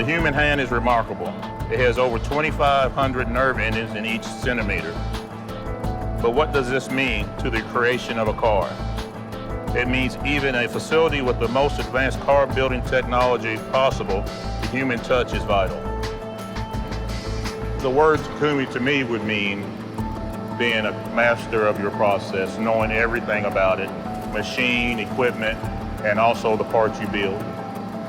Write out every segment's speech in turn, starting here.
The human hand is remarkable. It has over 2,500 nerve endings in each centimeter. But what does this mean to the creation of a car? It means even a facility with the most advanced car building technology possible, the human touch is vital. The word Takumi to me would mean being a master of your process, knowing everything about it, machine, equipment, and also the parts you build.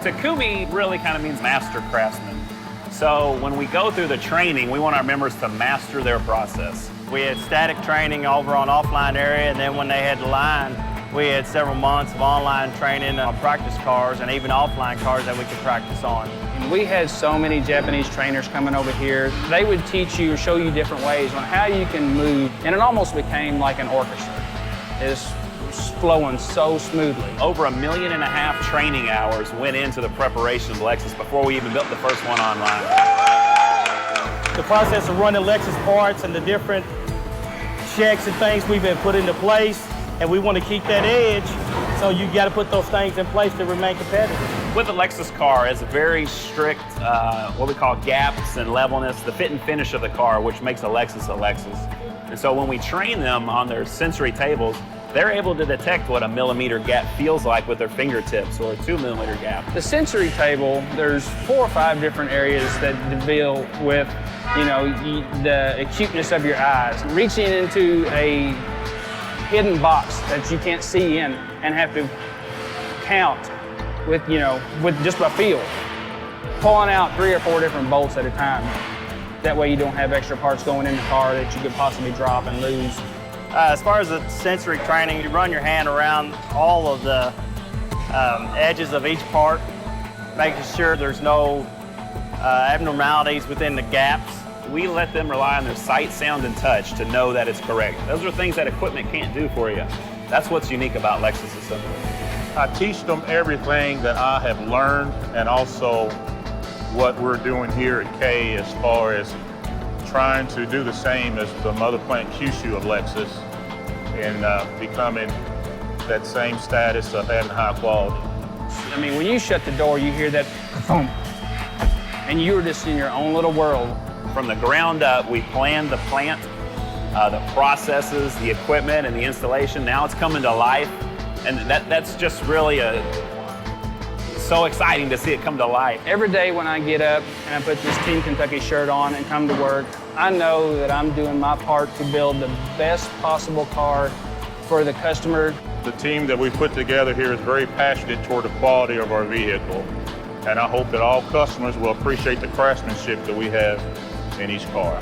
Takumi really kind of means master craftsman. So when we go through the training, we want our members to master their process. We had static training over on offline area, and then when they had the line, we had several months of online training on practice cars and even offline cars that we could practice on. We had so many Japanese trainers coming over here. They would teach you or show you different ways on how you can move, and it almost became like an orchestra. It's flowing so smoothly. Over 1.5 million training hours went into the preparation of Lexus before we even built the first one online. The process of running Lexus parts and the different checks and things we've been put into place, and we want to keep that edge, so you got to put those things in place to remain competitive. With the Lexus car, it's a very strict, what we call gaps and levelness, the fit and finish of the car, which makes a Lexus a Lexus. And so when we train them on their sensory tables, they're able to detect what a millimeter gap feels like with their fingertips, or a 2 millimeter gap. The sensory table, there's 4 or 5 different areas that deal with, the acuteness of your eyes. Reaching into a hidden box that you can't see in and have to count with just a feel. Pulling out 3 or 4 different bolts at a time. That way you don't have extra parts going in the car that you could possibly drop and lose. As far as the sensory training, you run your hand around all of the edges of each part, making sure there's no abnormalities within the gaps. We let them rely on their sight, sound, and touch to know that it's correct. Those are things that equipment can't do for you. That's what's unique about Lexus assembly. I teach them everything that I have learned, and also what we're doing here at K as far as trying to do the same as the mother plant Kyushu of Lexus and becoming that same status of having high quality. I mean, when you shut the door, you hear that boom, and you're just in your own little world. From the ground up, we planned the plant, the processes, the equipment, and the installation. Now it's coming to life, and that's just really so exciting to see it come to life. Every day when I get up and I put this Team Kentucky shirt on and come to work, I know that I'm doing my part to build the best possible car for the customer. The team that we put together here is very passionate toward the quality of our vehicle, and I hope that all customers will appreciate the craftsmanship that we have in each car.